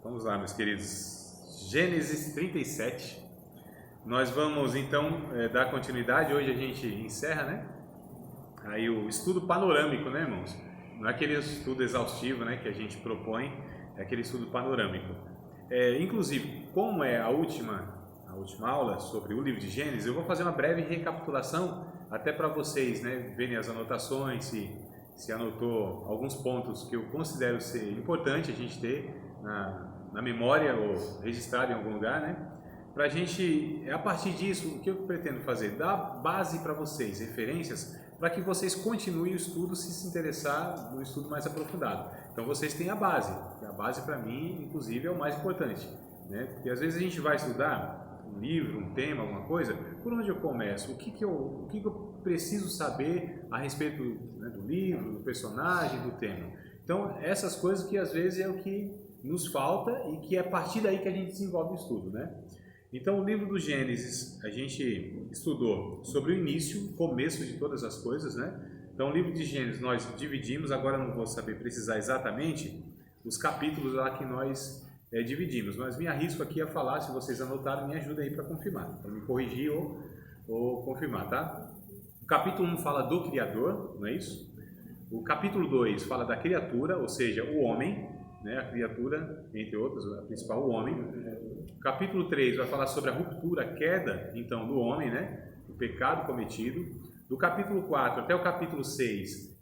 Vamos lá, meus queridos. Gênesis 37. Nós vamos então dar continuidade. Hoje a gente encerra, né? Aí o estudo panorâmico, né, irmãos? Não é aquele estudo exaustivo, né, que a gente propõe, é aquele estudo panorâmico. Inclusive, como é a última aula sobre o livro de Gênesis, eu vou fazer uma breve recapitulação, até para vocês, né, verem as anotações, se anotou alguns pontos que eu considero ser importante a gente ter na memória ou registrado em algum lugar, né? Para a gente, a partir disso, o que eu pretendo fazer? Dar base para vocês, referências, para que vocês continuem o estudo se interessar no estudo mais aprofundado. Então vocês têm a base, que a base para mim, inclusive, é o mais importante, né? Porque às vezes a gente vai estudar um livro, um tema, alguma coisa, por onde eu começo? O que eu preciso saber a respeito, né, do livro, do personagem, do tema? Então essas coisas que às vezes é o que nos falta e que é a partir daí que a gente desenvolve o estudo, né? Então, o livro do Gênesis, a gente estudou sobre o início, o começo de todas as coisas, né? Então, o livro de Gênesis nós dividimos, agora eu não vou saber precisar exatamente os capítulos lá que nós dividimos, mas me arrisco aqui a falar, se vocês anotaram, me ajuda aí para confirmar, para me corrigir ou confirmar, tá? O capítulo 1 fala do Criador, não é isso? O capítulo 2 fala da criatura, ou seja, o homem, né, a criatura, entre outros, a principal, o homem. O capítulo 3 vai falar sobre a ruptura, a queda, então, do homem, né, o pecado cometido. Do capítulo 4 até o capítulo 6,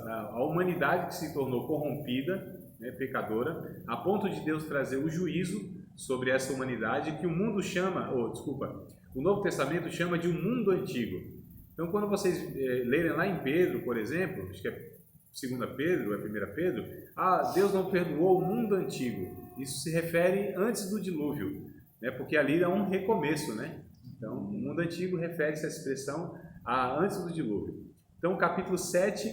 a humanidade que se tornou corrompida, né, pecadora, a ponto de Deus trazer o juízo sobre essa humanidade que o mundo chama, o Novo Testamento chama de um mundo antigo. Então, quando vocês lerem lá em Pedro, por exemplo, acho que é 2 Pedro, é 1 Pedro, Deus não perdoou o mundo antigo. Isso se refere antes do dilúvio, né? Porque ali é um recomeço, né? Então, o mundo antigo refere-se à expressão antes do dilúvio. Então, capítulo 7,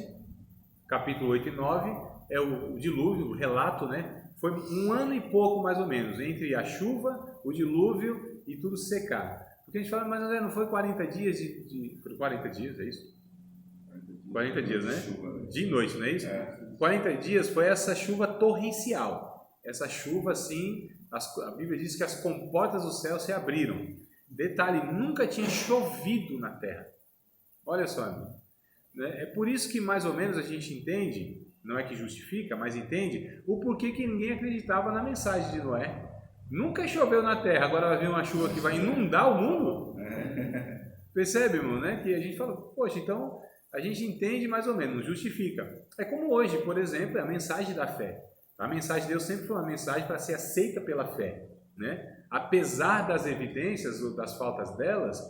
capítulo 8 e 9 é o dilúvio, o relato, né? Foi um ano e pouco, mais ou menos, entre a chuva, o dilúvio e tudo secar. Porque a gente fala, mas André, não foi 40 dias Foi 40 dias, é isso? 40 dias, né? De noite, não é isso? 40 dias foi essa chuva torrencial. Essa chuva, assim, a Bíblia diz que as comportas do céu se abriram. Detalhe, nunca tinha chovido na terra. Olha só, irmão. É por isso que mais ou menos a gente entende, não é que justifica, mas entende o porquê que ninguém acreditava na mensagem de Noé. Nunca choveu na terra, agora vai vir uma chuva que vai inundar o mundo. Percebe, irmão, né? Que a gente fala, poxa, então a gente entende mais ou menos, justifica. É como hoje, por exemplo, é a mensagem da fé. A mensagem de Deus sempre foi uma mensagem para ser aceita pela fé, né? Apesar das evidências ou das faltas delas,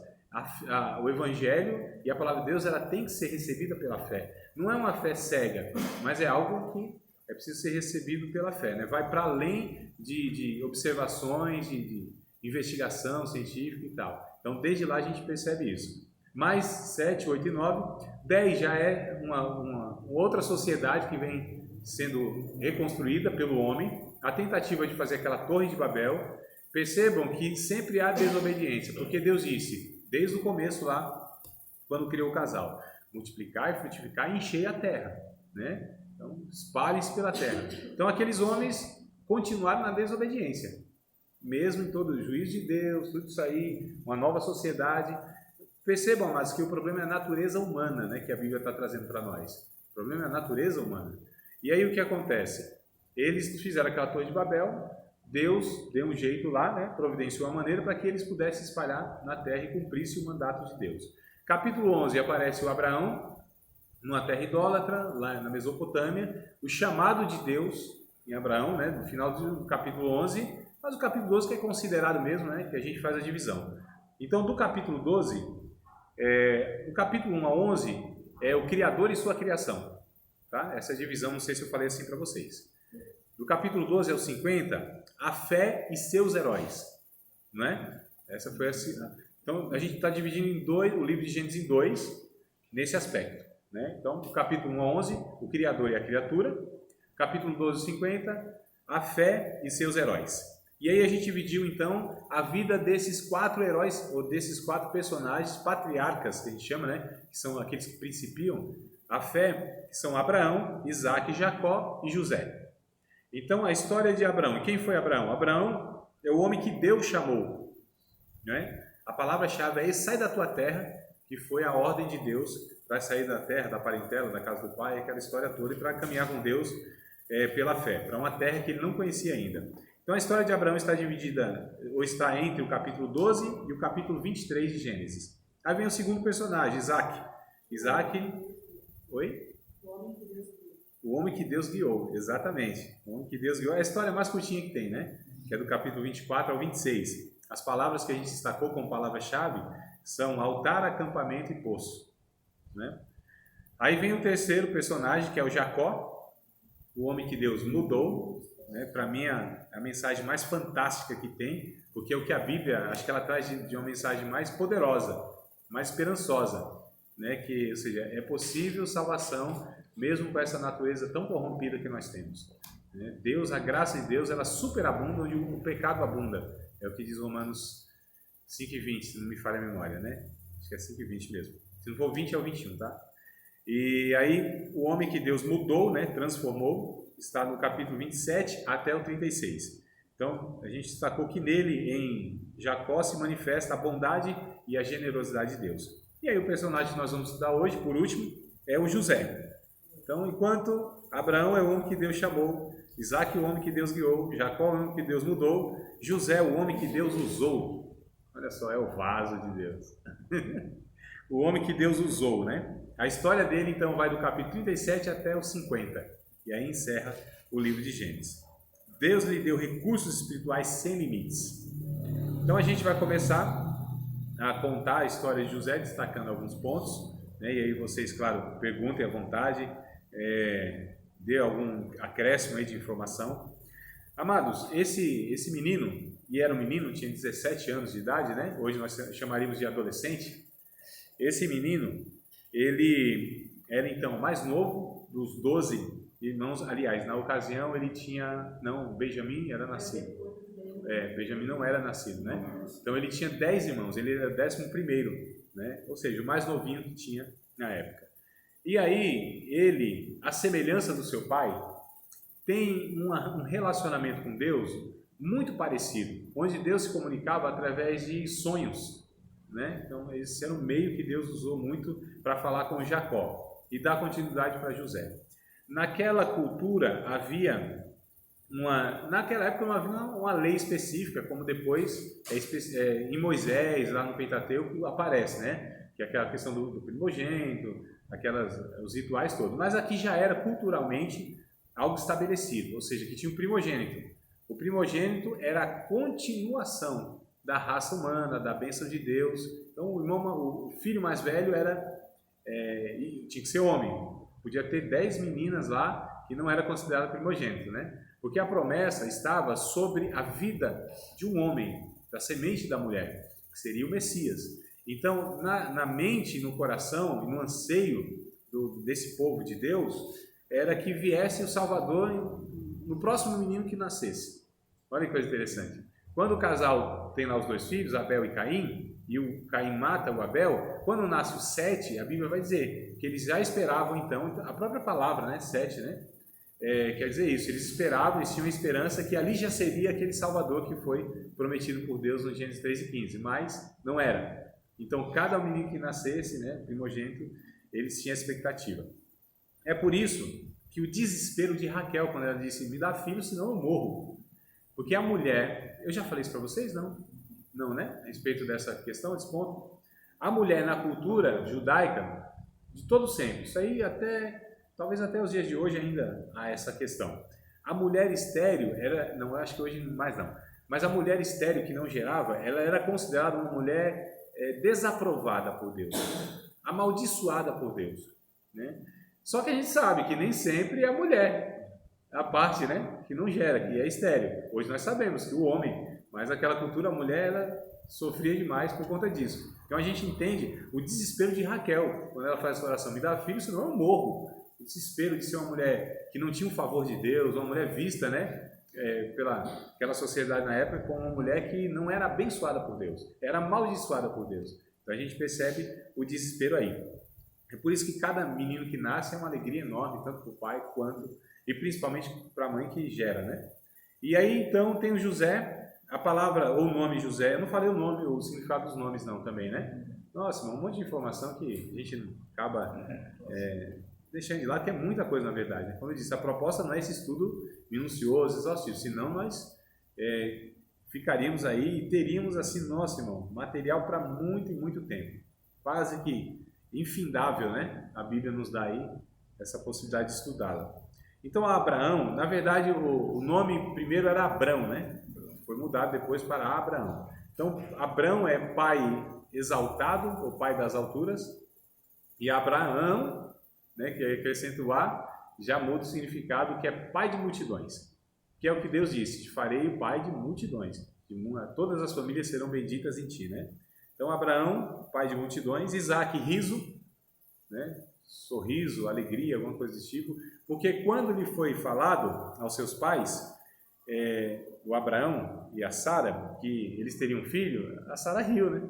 o Evangelho e a palavra de Deus ela tem que ser recebida pela fé. Não é uma fé cega, mas é algo que é preciso ser recebido pela fé, né? Vai para além de observações, de investigação científica e tal. Então, desde lá a gente percebe isso. Mais 7, 8 e 9, 10 já é uma outra sociedade que vem sendo reconstruída pelo homem, a tentativa de fazer aquela torre de Babel. Percebam que sempre há desobediência, porque Deus disse, desde o começo lá, quando criou o casal, multiplicar e frutificar e encher a terra, né? Então, espalhem-se pela terra. Então, aqueles homens continuaram na desobediência, mesmo em todo o juízo de Deus, tudo isso aí, uma nova sociedade. Percebam, mas que o problema é a natureza humana, né, que a Bíblia está trazendo para nós. O problema é a natureza humana. E aí o que acontece? Eles fizeram aquela torre de Babel, Deus deu um jeito lá, né, providenciou uma maneira para que eles pudessem espalhar na terra e cumprisse o mandato de Deus. Capítulo 11 aparece o Abraão, numa terra idólatra, lá na Mesopotâmia, o chamado de Deus em Abraão, né, no final do capítulo 11, mas o capítulo 12 que é considerado mesmo, né, que a gente faz a divisão. Então, do capítulo 12, o capítulo 1 a 11 é o Criador e sua criação, tá? Essa divisão, não sei se eu falei assim para vocês. Do capítulo 12 ao 50, a fé e seus heróis, não é? Essa foi assim. Então, a gente está dividindo em dois, o livro de Gênesis em dois, nesse aspecto, né? Então, do capítulo 1 a 11, o Criador e a criatura. Capítulo 12 a 50, a fé e seus heróis. E aí a gente dividiu então a vida desses 4 heróis, ou desses 4 personagens patriarcas, que a gente chama, né? Que são aqueles que principiam a fé, que são Abraão, Isaac, Jacó e José. Então, a história de Abraão. Quem foi Abraão? Abraão é o homem que Deus chamou, né? A palavra-chave é: sai da tua terra, que foi a ordem de Deus para sair da terra, da parentela, da casa do pai, aquela história toda, e para caminhar com Deus pela fé, para uma terra que ele não conhecia ainda. Então, a história de Abraão está dividida, ou está entre o capítulo 12 e o capítulo 23 de Gênesis. Aí vem o segundo personagem, Isaac. Isaac, oi? O homem que Deus guiou, exatamente. O homem que Deus guiou é a história mais curtinha que tem, né? Que é do capítulo 24 ao 26. As palavras que a gente destacou como palavra-chave são altar, acampamento e poço, né? Aí vem o terceiro personagem, que é o Jacó, o homem que Deus mudou, né? Para mim, a mensagem mais fantástica que tem, porque é o que a Bíblia, acho que ela traz de uma mensagem mais poderosa, mais esperançosa, né? Que, ou seja, é possível salvação mesmo com essa natureza tão corrompida que nós temos, né? Deus, a graça de Deus, ela superabunda onde o pecado abunda. É o que diz Romanos 5:20, se não me falha a memória, né? Acho que é 5:20 mesmo. Se não for 20, é o 21, tá? E aí, o homem que Deus mudou, né, transformou, está no capítulo 27 até o 36. Então, a gente destacou que nele, em Jacó, se manifesta a bondade e a generosidade de Deus. E aí, o personagem que nós vamos estudar hoje, por último, é o José. Então, enquanto Abraão é o homem que Deus chamou, Isaac, o homem que Deus guiou, Jacó, o homem que Deus mudou, José, o homem que Deus usou. Olha só, é o vaso de Deus. O homem que Deus usou, né? A história dele, então, vai do capítulo 37 até o 50. E aí encerra o livro de Gênesis. Deus lhe deu recursos espirituais sem limites. Então, a gente vai começar a contar a história de José, destacando alguns pontos, né? E aí vocês, claro, perguntem à vontade, dê algum acréscimo aí de informação. Amados, esse menino, e era um menino, tinha 17 anos de idade, né? Hoje nós chamaríamos de adolescente. Esse menino, ele era então mais novo dos 12 irmãos. Aliás, na ocasião ele tinha, não, Benjamim era nascido. Benjamim não era nascido, né? Então ele tinha 10 irmãos, ele era o 11º, né? Ou seja, o mais novinho que tinha na época. E aí, ele, à semelhança do seu pai, tem um relacionamento com Deus muito parecido, onde Deus se comunicava através de sonhos, né? Então, esse era um meio que Deus usou muito para falar com Jacó e dar continuidade para José. Naquela cultura havia naquela época não havia uma lei específica, como depois em Moisés, lá no Pentateuco, aparece, né? Que é aquela questão do primogênito, os rituais todos. Mas aqui já era culturalmente algo estabelecido, ou seja, que tinha um primogênito. O primogênito era a continuação da raça humana, da bênção de Deus. Então, o filho mais velho tinha que ser homem. Podia ter 10 meninas lá que não era considerado primogênito, né? Porque a promessa estava sobre a vida de um homem, da semente da mulher, que seria o Messias. Então, na mente, no coração e no anseio desse povo de Deus, era que viesse o Salvador no próximo menino que nascesse. Olha que coisa interessante. Quando o casal tem lá os 2 filhos, Abel e Caim, e o Caim mata o Abel, quando nasce o Sete, a Bíblia vai dizer que eles já esperavam, então, a própria palavra, né, Sete, né? Quer dizer isso, eles esperavam, eles tinham a esperança que ali já seria aquele Salvador que foi prometido por Deus no Gênesis 3:15, mas não era. Então, cada menino que nascesse, né, primogênito, eles tinham expectativa. É por isso que o desespero de Raquel, quando ela disse, me dá filho, senão eu morro. Porque a mulher, eu já falei isso para vocês? Não, né? A respeito dessa questão, desse ponto. A mulher na cultura judaica, de todo sempre, isso aí talvez até os dias de hoje ainda há essa questão. A mulher estéril, não, acho que hoje mais não, mas a mulher estéril que não gerava, ela era considerada uma mulher desaprovada por Deus, amaldiçoada por Deus, né? Só que a gente sabe que nem sempre é a mulher, a parte, né, que não gera, que é estéril. Hoje nós sabemos que o homem, mas naquela cultura a mulher ela sofria demais por conta disso. Então a gente entende o desespero de Raquel, quando ela faz essa oração, me dá filho, senão eu morro. O desespero de ser uma mulher que não tinha o favor de Deus, uma mulher vista, né, pela aquela sociedade na época, como uma mulher que não era abençoada por Deus, era amaldiçoada por Deus. Então a gente percebe o desespero aí. É por isso que cada menino que nasce é uma alegria enorme, tanto para o pai quanto e principalmente para a mãe que gera, né? E aí então tem o José, a palavra ou o nome José, eu não falei o nome, o significado dos nomes não também, né? Nossa, um monte de informação que a gente acaba deixando de lado, que é muita coisa na verdade. Como eu disse, a proposta não é esse estudo minucioso, exaustivo, senão nós ficaríamos aí e teríamos assim, nossa irmão, material para muito e muito tempo. Quase que infindável, né? A Bíblia nos dá aí essa possibilidade de estudá-la. Então, Abraão, na verdade, o nome primeiro era Abrão, né? Foi mudado depois para Abraão. Então, Abrão é pai exaltado, ou pai das alturas, e Abraão, né, que acrescenta o A, já muda o significado, que é pai de multidões, que é o que Deus disse: te farei o pai de multidões, todas as famílias serão benditas em ti, né? Então, Abraão, pai de multidões, Isaac, riso, né? Sorriso, alegria, alguma coisa desse tipo, porque quando lhe foi falado aos seus pais, o Abraão e a Sara, que eles teriam um filho, a Sara riu, né?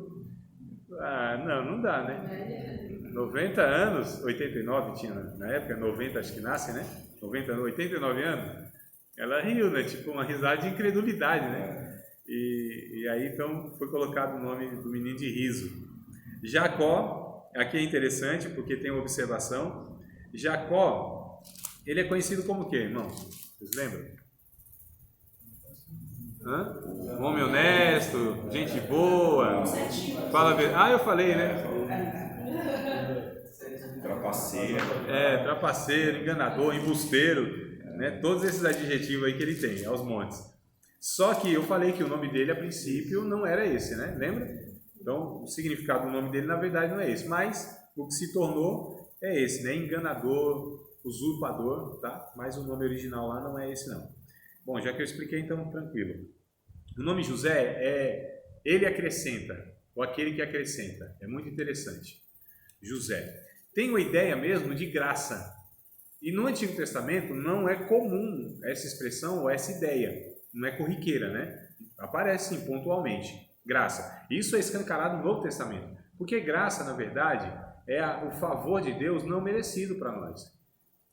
Ah, não dá, né? 90 anos, 89 tinha na época, 90 acho que nasce, né? 89 anos, ela riu, né? Tipo uma risada de incredulidade, né? E aí então foi colocado o nome do menino de riso. Jacó, aqui é interessante porque tem uma observação. Jacó, ele é conhecido como o quê, irmãos? Vocês lembram? Um homem honesto, gente boa, fala a verdade. Ah, eu falei, né? Trapaceiro. Trapaceiro, enganador, embusteiro, né? Todos esses adjetivos aí que ele tem, aos montes. Só que eu falei que o nome dele, a princípio, não era esse, né? Lembra? Então, o significado do nome dele, na verdade, não é esse. Mas o que se tornou é esse, né? Enganador, usurpador, tá? Mas o nome original lá não é esse, não. Bom, já que eu expliquei, então, tranquilo. O nome José ele acrescenta, ou aquele que acrescenta. É muito interessante. José. Tem uma ideia mesmo de graça. E no Antigo Testamento não é comum essa expressão ou essa ideia. Não é corriqueira, né? Aparece sim, pontualmente. Graça. Isso é escancarado no Novo Testamento. Porque graça, na verdade, é o favor de Deus não merecido para nós.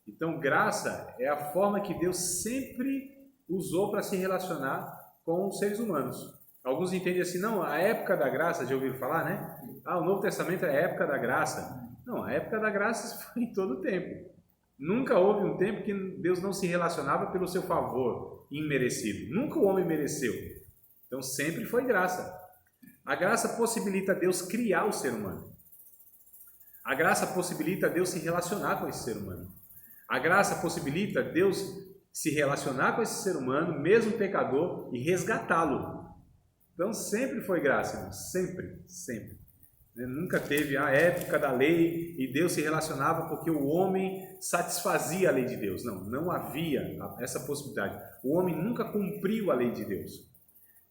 Então, graça é a forma que Deus sempre usou para se relacionar com os seres humanos. Alguns entendem assim, não, a época da graça, já ouviram falar, né? Ah, o Novo Testamento é a época da graça. Não, a época da graça foi em todo o tempo. Nunca houve um tempo que Deus não se relacionava pelo seu favor imerecido. Nunca o homem mereceu. Então sempre foi graça. A graça possibilita Deus criar o ser humano. A graça possibilita Deus se relacionar com esse ser humano. A graça possibilita Deus se relacionar com esse ser humano, mesmo pecador, e resgatá-lo. Então sempre foi graça, irmão. Sempre. Nunca teve a época da lei e Deus se relacionava porque o homem satisfazia a lei de Deus. Não havia essa possibilidade. O homem nunca cumpriu a lei de Deus.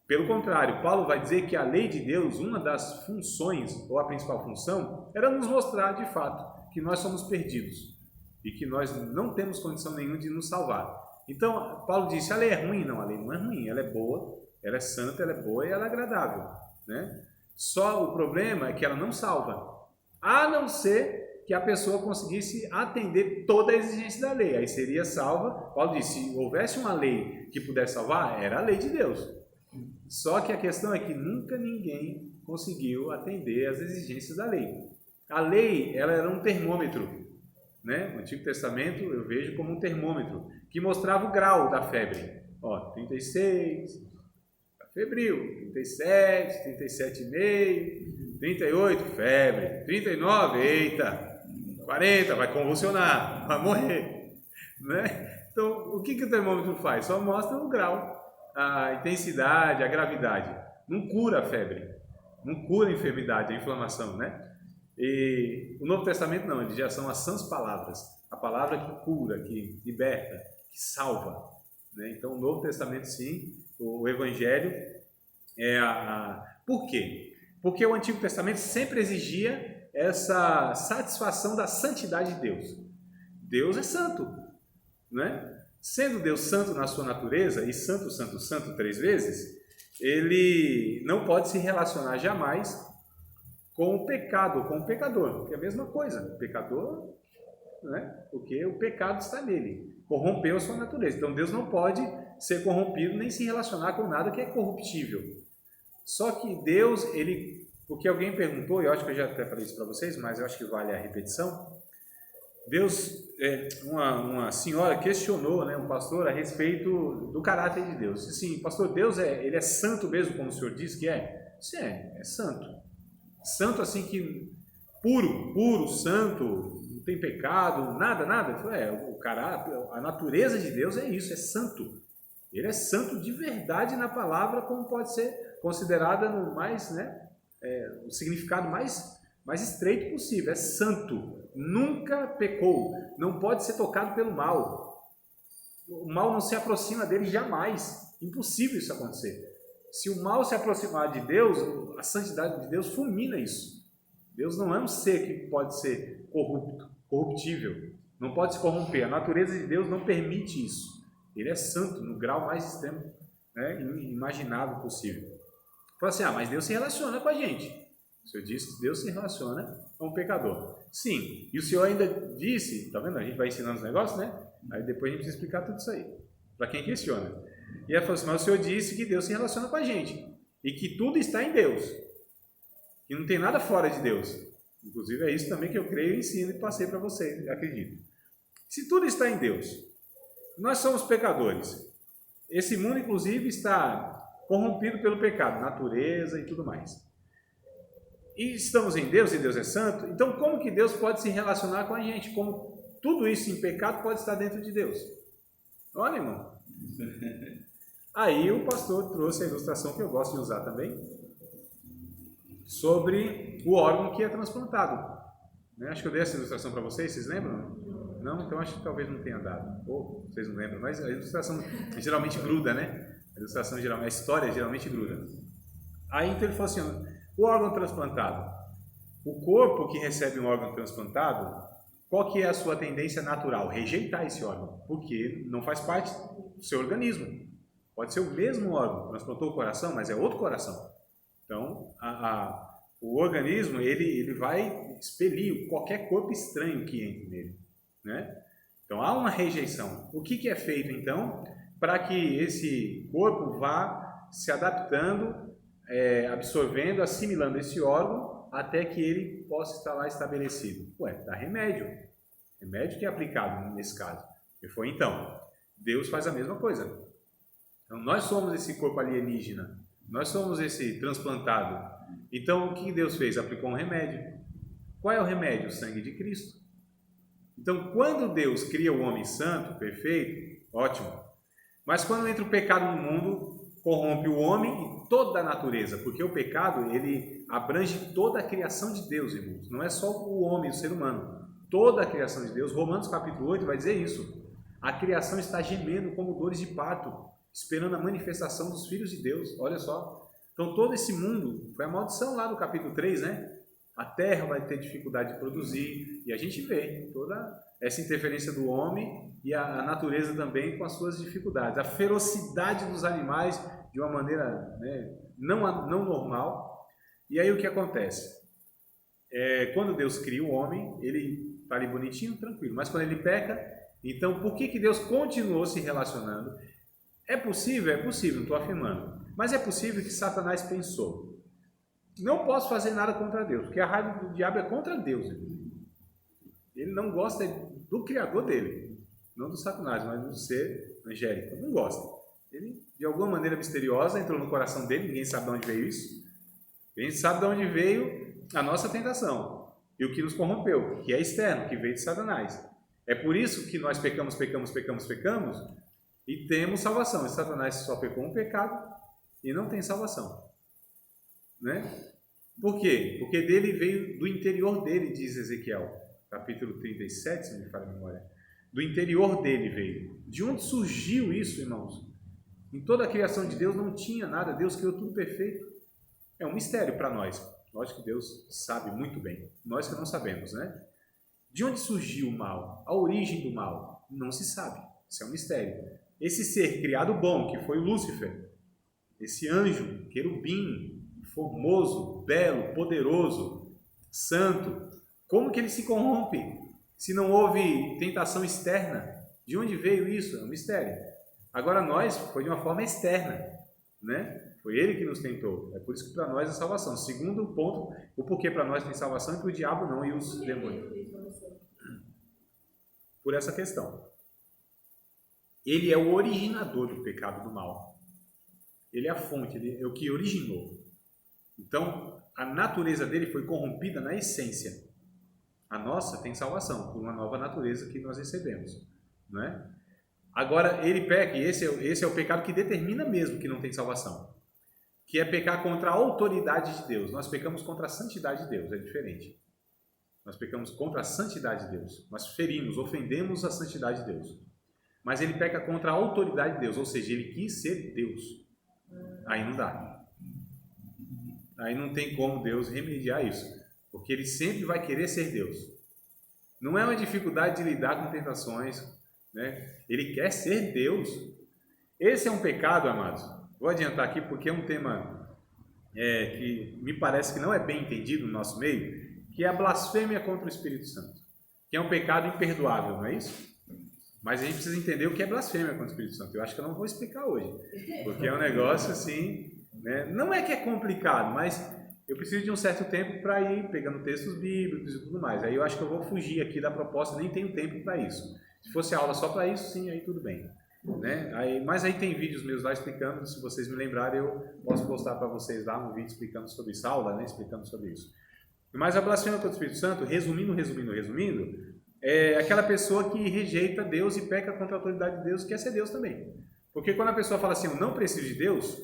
Pelo contrário, Paulo vai dizer que a lei de Deus, uma das funções, ou a principal função, era nos mostrar de fato que nós somos perdidos e que nós não temos condição nenhuma de nos salvar. Então, Paulo disse, a lei é ruim? Não, a lei não é ruim, ela é boa, ela é santa, ela é boa e ela é agradável, né? Só o problema é que ela não salva, a não ser que a pessoa conseguisse atender toda a exigência da lei, aí seria salva. Paulo disse, se houvesse uma lei que pudesse salvar, era a lei de Deus. Só que a questão é que nunca ninguém conseguiu atender às exigências da lei. A lei, ela era um termômetro, né? O Antigo Testamento eu vejo como um termômetro que mostrava o grau da febre. 36, febril, 37, 37,5, 38, febre, 39, eita, 40, vai convulsionar, vai morrer, né? Então, o que o termômetro faz? Só mostra o grau, a intensidade, a gravidade. Não cura a febre, não cura a enfermidade, a inflamação, né? E o Novo Testamento não, eles já são as sãs palavras, a palavra que cura, que liberta, que salva, né? Então, o Novo Testamento sim, o Evangelho é Por quê? Porque o Antigo Testamento sempre exigia essa satisfação da santidade de Deus. Deus é santo, né? Sendo Deus santo na sua natureza, e santo, santo, santo 3 vezes, ele não pode se relacionar jamais com o pecado, com o pecador, que é a mesma coisa, o pecador, né? Porque o pecado está nele. corrompeu a sua natureza. Então Deus não pode ser corrompido nem se relacionar com nada que é corruptível. Só que Deus, porque alguém perguntou, e eu acho que eu já até falei isso para vocês, mas eu acho que vale a repetição. Deus, uma senhora questionou, né, um pastor a respeito do caráter de Deus. Disse assim: pastor, Deus ele é santo mesmo, como o senhor diz que é? Sim, é santo. Santo assim que puro, santo, não tem pecado, nada. O caráter, a natureza de Deus é isso, é santo. Ele é santo de verdade na palavra, como pode ser considerada no mais, o significado mais estreito possível. É santo. Nunca pecou, não pode ser tocado pelo mal. O mal não se aproxima dele jamais. Impossível isso acontecer. Se o mal se aproximar de Deus, a santidade de Deus fulmina isso. Deus não é um ser que pode ser corruptível, não pode se corromper. A natureza de Deus não permite isso. Ele é santo no grau mais extremo, imaginável possível. Fala assim: mas Deus se relaciona com a gente. O Senhor disse que Deus se relaciona com o pecador. Sim, e o Senhor ainda disse, tá vendo? A gente vai ensinando os negócios, né? Aí depois a gente precisa explicar tudo isso aí, para quem questiona. E ela falou assim: mas o Senhor disse que Deus se relaciona com a gente, e que tudo está em Deus, que não tem nada fora de Deus. Inclusive é isso também que eu creio, ensino e passei para vocês, acredito. Se tudo está em Deus, nós somos pecadores. Esse mundo, inclusive, está corrompido pelo pecado, natureza e tudo mais. E estamos em Deus, e Deus é santo, então como que Deus pode se relacionar com a gente? Como tudo isso em pecado pode estar dentro de Deus? Olha, irmão. Aí o pastor trouxe a ilustração que eu gosto de usar também, sobre o órgão que é transplantado. Acho que eu dei essa ilustração para vocês, vocês lembram? Não? Então acho que talvez não tenha dado. Ou vocês não lembram, mas a ilustração geralmente gruda, né? A história geralmente gruda. Aí então ele falou assim: o órgão transplantado. O corpo que recebe um órgão transplantado, qual que é a sua tendência natural? Rejeitar esse órgão, porque não faz parte do seu organismo. Pode ser o mesmo órgão, transplantou o coração, mas é outro coração. Então, o organismo ele vai expelir qualquer corpo estranho que entre nele, né? Então, há uma rejeição. O que é feito, então, para que esse corpo vá se adaptando, absorvendo, assimilando esse órgão até que ele possa estar lá estabelecido? Dá remédio. Remédio que é aplicado nesse caso. E foi então. Deus faz a mesma coisa. Então, nós somos esse corpo alienígena. Nós somos esse transplantado. Então, o que Deus fez? Aplicou um remédio. Qual é o remédio? O sangue de Cristo. Então, quando Deus cria o homem santo, perfeito, ótimo. Mas quando entra o pecado no mundo, corrompe o homem e toda a natureza, porque o pecado, ele abrange toda a criação de Deus, irmãos. Não é só o homem, o ser humano. Toda a criação de Deus. Romanos capítulo 8 vai dizer isso. A criação está gemendo como dores de parto, esperando a manifestação dos filhos de Deus. Olha só. Então todo esse mundo, foi a maldição lá do capítulo 3, né? A terra vai ter dificuldade de produzir, e a gente vê toda essa interferência do homem e a natureza também com as suas dificuldades. A ferocidade dos animais de uma maneira, não normal. E aí o que acontece? Quando Deus cria o homem, ele está ali bonitinho, tranquilo. Mas quando ele peca, então por que Deus continuou se relacionando? É possível? É possível, não estou afirmando. Mas é possível que Satanás pensou: não posso fazer nada contra Deus, porque a raiva do diabo é contra Deus. Ele não gosta do Criador dele, não do Satanás, mas do ser angélico. Não gosta. Ele, de alguma maneira misteriosa, entrou no coração dele, ninguém sabe de onde veio isso. A gente sabe de onde veio a nossa tentação e o que nos corrompeu, que é externo, que veio de Satanás. É por isso que nós pecamos e temos salvação. E Satanás só pecou um pecado e não tem salvação. Né? Por quê? Porque dele veio do interior dele, diz Ezequiel, capítulo 37, se não me falha a memória. Do interior dele veio. De onde surgiu isso, irmãos? Em toda a criação de Deus não tinha nada, Deus criou tudo perfeito. É um mistério para nós. Lógico que Deus sabe muito bem, nós que não sabemos, né? De onde surgiu o mal? A origem do mal? Não se sabe, isso é um mistério. Esse ser criado bom, que foi Lúcifer, esse anjo, querubim, formoso, belo, poderoso, santo, como que ele se corrompe se não houve tentação externa? De onde veio isso? É um mistério. Agora nós, foi de uma forma externa, né? Foi ele que nos tentou. É por isso que para nós é salvação. Segundo ponto, o porquê para nós tem salvação e para o diabo não e os demônios. Por essa questão. Ele é o originador do pecado e do mal. Ele é a fonte, ele é o que originou. Então, a natureza dele foi corrompida na essência. A nossa tem salvação por uma nova natureza que nós recebemos, não é? Agora, ele peca, e esse é o pecado que determina mesmo que não tem salvação, que é pecar contra a autoridade de Deus. Nós pecamos contra a santidade de Deus, é diferente. Nós pecamos contra a santidade de Deus. Nós ferimos, ofendemos a santidade de Deus. Mas ele peca contra a autoridade de Deus, ou seja, ele quis ser Deus. Aí não dá. Aí não tem como Deus remediar isso, porque ele sempre vai querer ser Deus. Não é uma dificuldade de lidar com tentações, né? Ele quer ser Deus. Esse é um pecado, amados. Vou adiantar aqui porque é um tema que me parece que não é bem entendido no nosso meio, que é a blasfêmia contra o Espírito Santo, que é um pecado imperdoável, não é isso? Mas a gente precisa entender o que é blasfêmia contra o Espírito Santo. Eu acho que eu não vou explicar hoje, porque é um negócio assim, né? Não é que é complicado, mas eu preciso de um certo tempo para ir pegando textos bíblicos e tudo mais. Aí eu acho que eu vou fugir aqui da proposta, nem tenho tempo para isso. Se fosse aula só para isso, sim, aí tudo bem, né? Mas aí tem vídeos meus lá explicando, se vocês me lembrarem, eu posso postar para vocês lá um vídeo explicando sobre isso, aula, né? Explicando sobre isso. Mas a blasfêmia contra o Espírito Santo, resumindo, é aquela pessoa que rejeita Deus e peca contra a autoridade de Deus, que quer ser Deus também. Porque quando a pessoa fala assim, eu não preciso de Deus,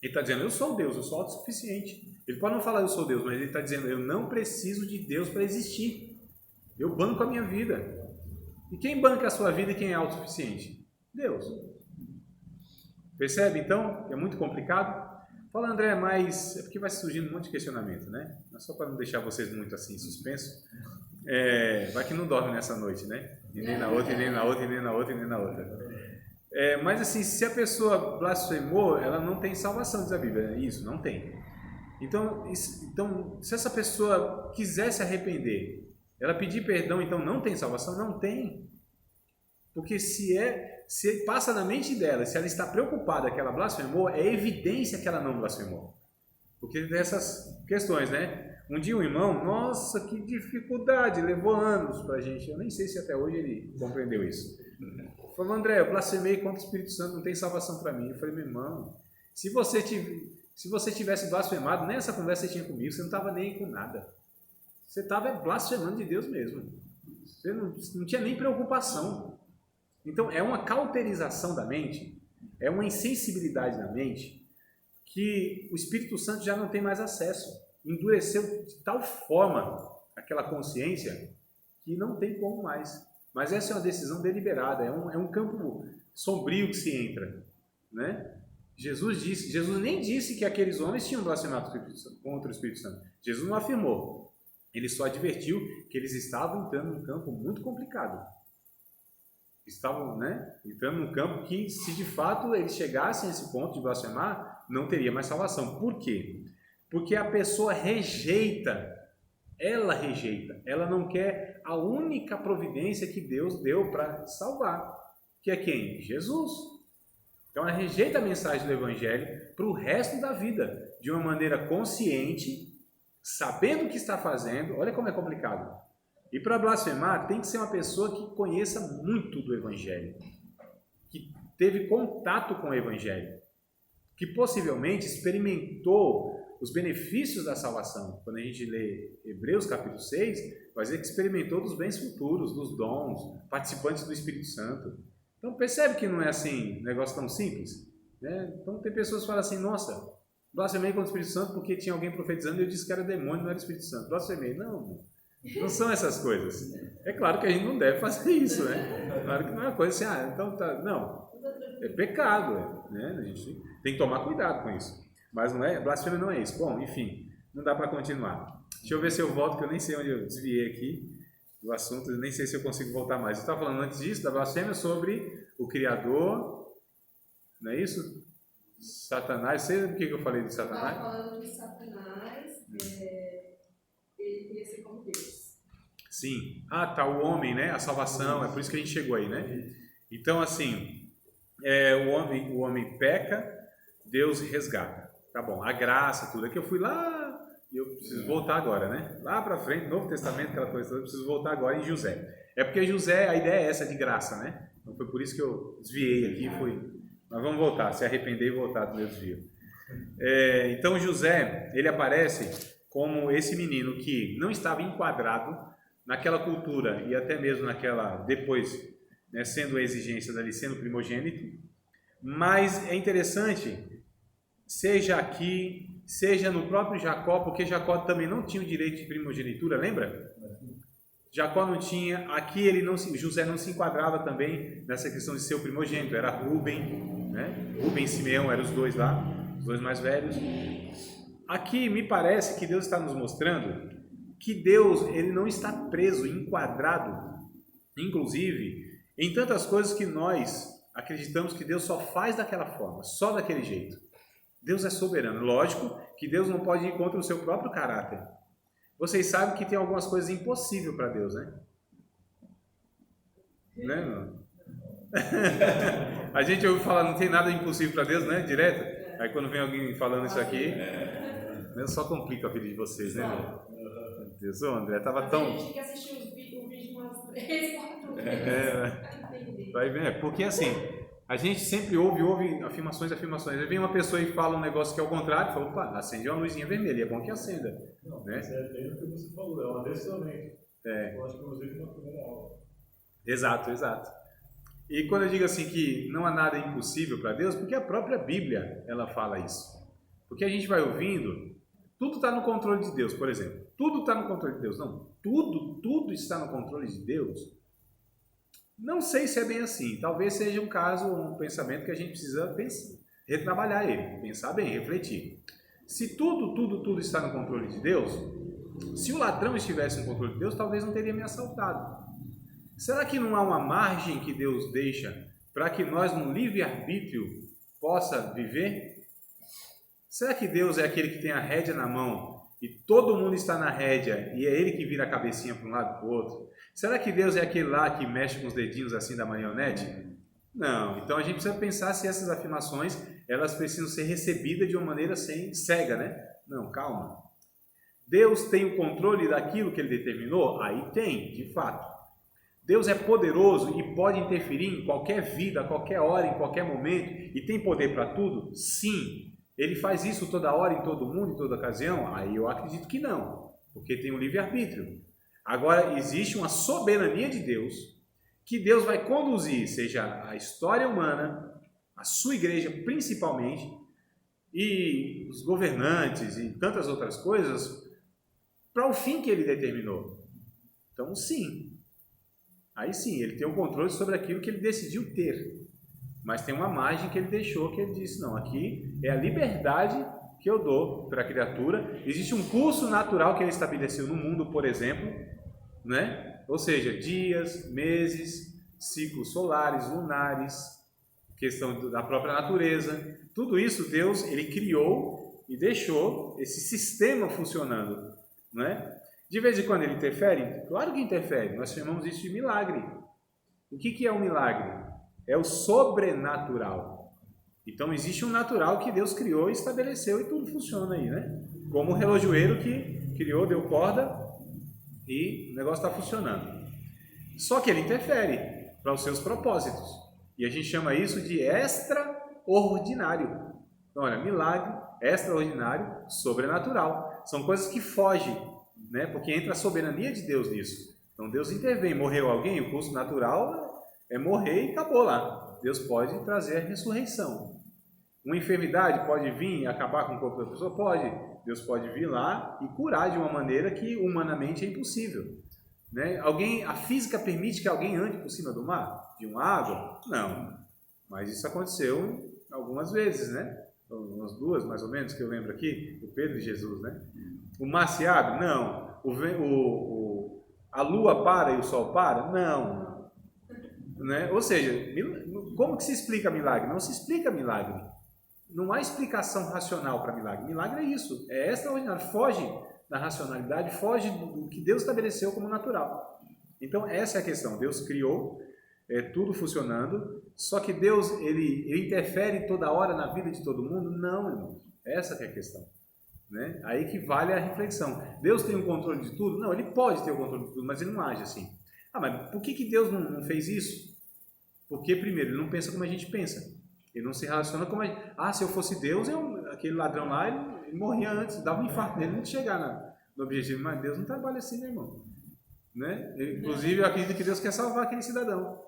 ele está dizendo, eu sou Deus, eu sou autossuficiente. Ele pode não falar eu sou Deus, mas ele está dizendo, eu não preciso de Deus para existir. Eu banco a minha vida. E quem banca a sua vida e quem é autossuficiente? Deus. Percebe, então? É muito complicado. Fala, André, mas é porque vai surgindo um monte de questionamento, né? Mas só para não deixar vocês muito assim em suspenso. Vai que não dorme nessa noite, né? E nem na outra, e nem na outra, e nem na outra, e nem na outra. Mas assim, se a pessoa blasfemou, ela não tem salvação, diz a Bíblia. Isso, não tem. Então, se essa pessoa quiser se arrepender, ela pedir perdão, então não tem salvação? Não tem. Porque se passa na mente dela, se ela está preocupada que ela blasfemou, é evidência que ela não blasfemou. Porque dessas questões, né? Um dia um irmão, nossa, que dificuldade, levou anos para a gente, eu nem sei se até hoje ele compreendeu isso. Falou, André, eu blasfemei contra o Espírito Santo, não tem salvação para mim. Eu falei, meu irmão, se você tivesse blasfemado, nessa conversa que você tinha comigo, você não estava nem com nada. Você estava blasfemando de Deus mesmo. Você não tinha nem preocupação. Então, é uma cauterização da mente, é uma insensibilidade da mente, que o Espírito Santo já não tem mais acesso. Endureceu de tal forma aquela consciência que não tem como mais. Mas essa é uma decisão deliberada, é um campo sombrio que se entra, né? Jesus nem disse que aqueles homens tinham blasfemado contra o Espírito Santo. Jesus não afirmou. Ele só advertiu que eles estavam entrando num campo muito complicado. Estavam, né, entrando num campo que, se de fato eles chegassem a esse ponto de blasfemar, não teria mais salvação. Por quê? Porque a pessoa rejeita, ela não quer a única providência que Deus deu para salvar, que é quem? Jesus. Então ela rejeita a mensagem do Evangelho para o resto da vida, de uma maneira consciente, sabendo o que está fazendo. Olha como é complicado. E para blasfemar tem que ser uma pessoa que conheça muito do Evangelho, que teve contato com o Evangelho, que possivelmente experimentou os benefícios da salvação. Quando a gente lê Hebreus capítulo 6, vai dizer que experimentou dos bens futuros, dos dons, participantes do Espírito Santo. Então percebe que não é assim, um negócio tão simples, né? Então tem pessoas que falam assim, nossa, blasfemei contra o Espírito Santo porque tinha alguém profetizando e eu disse que era demônio, não era Espírito Santo. Blasfemei. Não são essas coisas. É claro que a gente não deve fazer isso, né? Claro que não é uma coisa assim, então tá. Não, é pecado, né? A gente tem que tomar cuidado com isso. Mas não é, blasfêmia não é isso. Bom, enfim, não dá para continuar. Deixa eu ver se eu volto, que eu nem sei onde eu desviei aqui do assunto, nem sei se eu consigo voltar mais. Eu estava falando antes disso, da blasfêmia sobre o Criador, não é isso? Satanás, sei do que eu falei de Satanás? Estava falando de Satanás, ele queria ser como Deus. Sim. Ah, tá, o homem, né? A salvação, é por isso que a gente chegou aí, né? Então, assim, o homem peca, Deus resgata. Tá bom, a graça, tudo. É que eu fui lá e eu preciso voltar agora, né? Lá para frente, Novo Testamento, aquela coisa toda, eu preciso voltar agora em José. É porque José, a ideia é essa de graça, né? Então foi por isso que eu desviei aqui, mas vamos voltar, se arrepender e voltar do meu desvio. Então José, ele aparece como esse menino que não estava enquadrado naquela cultura e até mesmo naquela, depois, né, sendo a exigência dali, sendo primogênito, mas é interessante, seja aqui, seja no próprio Jacó, porque Jacó também não tinha o direito de primogenitura, lembra? Jacó não tinha, aqui José não se enquadrava também nessa questão de ser o primogênito, era Rúben, né? Rúben e Simeão eram os dois lá, os dois mais velhos. Aqui me parece que Deus está nos mostrando que Deus, ele não está preso, enquadrado, inclusive, em tantas coisas que nós acreditamos que Deus só faz daquela forma, só daquele jeito. Deus é soberano. Lógico que Deus não pode ir contra o seu próprio caráter. Vocês sabem que tem algumas coisas impossíveis para Deus, né? Né? A gente ouve falar, não tem nada impossível para Deus, né? Direto. Aí quando vem alguém falando isso aqui, só complica a vida de vocês, né? Meu Deus, o André tava tão... A gente tem que assistir o vídeo umas 3, 4 vezes. Vai ver, porque assim, a gente sempre ouve afirmações. Aí vem uma pessoa e fala um negócio que é o contrário, fala, opa, acende uma luzinha vermelha, é bom que acenda. Não, né? É bem o que você falou, é um adestramento. Eu acho que eu usei na primeira aula. Exato. E quando eu digo assim que não há nada impossível para Deus, porque a própria Bíblia, ela fala isso. Porque a gente vai ouvindo, tudo está no controle de Deus, por exemplo. Tudo está no controle de Deus. Não, tudo está no controle de Deus. Não sei se é bem assim. Talvez seja um caso, um pensamento que a gente precisa pensar, retrabalhar ele, pensar bem, refletir. Se tudo está no controle de Deus, se o ladrão estivesse no controle de Deus, talvez não teria me assaltado. Será que não há uma margem que Deus deixa para que nós, no livre-arbítrio, possa viver? Será que Deus é aquele que tem a rédea na mão e todo mundo está na rédea e é ele que vira a cabecinha para um lado e para o outro? Será que Deus é aquele lá que mexe com os dedinhos assim da marionete? Não. Então a gente precisa pensar se essas afirmações elas precisam ser recebidas de uma maneira cega, né? Não, calma. Deus tem o controle daquilo que ele determinou? Aí tem, de fato. Deus é poderoso e pode interferir em qualquer vida, a qualquer hora, em qualquer momento, e tem poder para tudo? Sim. Ele faz isso toda hora, em todo mundo, em toda ocasião? Aí eu acredito que não, porque tem o livre-arbítrio. Agora, existe uma soberania de Deus, que Deus vai conduzir, seja a história humana, a sua igreja principalmente, e os governantes e tantas outras coisas, para o fim que ele determinou. Então, sim. Aí sim, ele tem o controle sobre aquilo que ele decidiu ter. Mas tem uma margem que ele deixou, que ele disse, não, aqui é a liberdade que eu dou para a criatura. Existe um curso natural que ele estabeleceu no mundo, por exemplo, né? Ou seja, dias, meses, ciclos solares, lunares, questão da própria natureza. Tudo isso Deus, ele criou e deixou esse sistema funcionando, né? De vez em quando ele interfere? Claro que interfere, nós chamamos isso de milagre. O que é um milagre? É o sobrenatural. Então existe um natural que Deus criou e estabeleceu e tudo funciona aí, né? Como o relojoeiro que criou, deu corda e o negócio está funcionando. Só que ele interfere para os seus propósitos. E a gente chama isso de extraordinário. Então, olha, milagre, extraordinário, sobrenatural. São coisas que fogem, né? Porque entra a soberania de Deus nisso. Então Deus intervém, morreu alguém, o curso natural é morrer e acabou lá. Deus pode trazer a ressurreição. Uma enfermidade pode vir e acabar com o corpo da pessoa? Pode. Deus pode vir lá e curar de uma maneira que humanamente é impossível, né? A física permite que alguém ande por cima do mar? De uma água? Não. Mas isso aconteceu algumas vezes, né? Umas duas, mais ou menos, que eu lembro aqui, o Pedro e Jesus, né? O mar se abre? Não. A lua para e o sol para? Não. Né? Ou seja, como que se explica milagre? Não se explica milagre. Não há explicação racional para milagre. Milagre é isso, é extraordinário, foge da racionalidade, foge do que Deus estabeleceu como natural. Então essa é a questão. Deus criou tudo funcionando, só que Deus ele interfere toda hora na vida de todo mundo? Não, irmão. Essa que é a questão. Né? Aí que vale a reflexão. Deus tem o controle de tudo? Não, ele pode ter o controle de tudo, mas ele não age assim. Mas por que Deus não fez isso? Porque, primeiro, ele não pensa como a gente pensa. Ele não se relaciona como a gente... se eu fosse Deus, aquele ladrão lá, ele morria antes, dava um infarto nele, não chegar no objetivo. Mas Deus não trabalha assim, né, irmão? Né? Inclusive, eu acredito que Deus quer salvar aquele cidadão.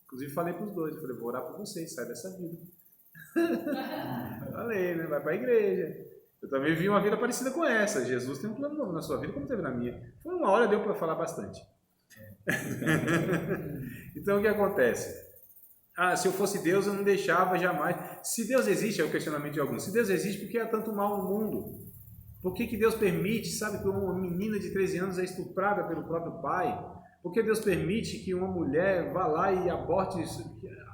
Inclusive, falei para os dois, falei, vou orar por vocês, sai dessa vida. Falei, né? Vai para a igreja. Eu também vi uma vida parecida com essa. Jesus tem um plano novo na sua vida, como teve na minha. Foi uma hora, deu para falar bastante. Então, o que acontece? Se eu fosse Deus, eu não deixava jamais. Se Deus existe, é o questionamento de alguns. Se Deus existe, por que há tanto mal no mundo? Por que Deus permite, sabe, que uma menina de 13 anos é estuprada pelo próprio pai? Por que Deus permite que uma mulher vá lá e aborte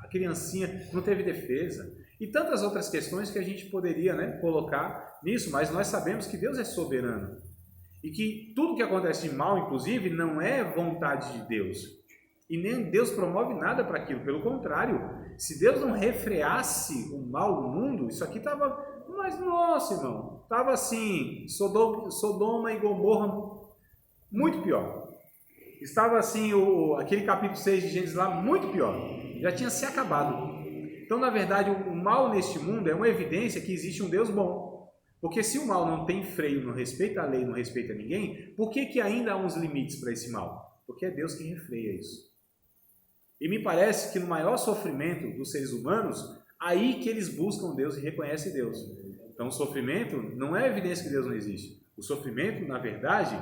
a criancinha? Não teve defesa. E tantas outras questões que a gente poderia, né, colocar nisso, mas nós sabemos que Deus é soberano. E que tudo que acontece de mal, inclusive, não é vontade de Deus. E nem Deus promove nada para aquilo. Pelo contrário, se Deus não refreasse o mal no mundo, isso aqui estava... Mas, nossa, irmão, estava assim, Sodoma e Gomorra muito pior. Estava assim, aquele capítulo 6 de Gênesis lá, muito pior. Já tinha se acabado. Então, na verdade, o mal neste mundo é uma evidência que existe um Deus bom. Porque se o mal não tem freio, não respeita a lei, não respeita ninguém, por que ainda há uns limites para esse mal? Porque é Deus quem refreia isso. E me parece que no maior sofrimento dos seres humanos, aí que eles buscam Deus e reconhecem Deus. Então, o sofrimento não é evidência que Deus não existe. O sofrimento, na verdade,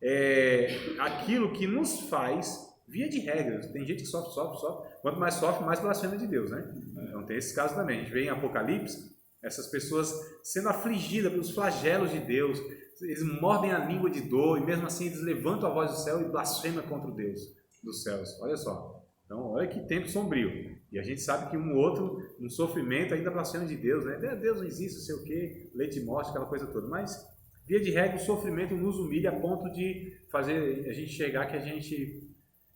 é aquilo que nos faz, via de regra, tem gente que sofre. Quanto mais sofre, mais blasfema de Deus, né? Então, tem esse caso também. A gente vê em Apocalipse, essas pessoas sendo afligidas pelos flagelos de Deus, eles mordem a língua de dor, e mesmo assim eles levantam a voz do céu e blasfemam contra o Deus dos céus. Olha só. Então, olha que tempo sombrio. E a gente sabe que um outro, um sofrimento, ainda blasfema de Deus, né? Deus não existe, não sei o quê, leite e morte, aquela coisa toda. Mas, via de regra, o sofrimento nos humilha a ponto de fazer a gente chegar que a gente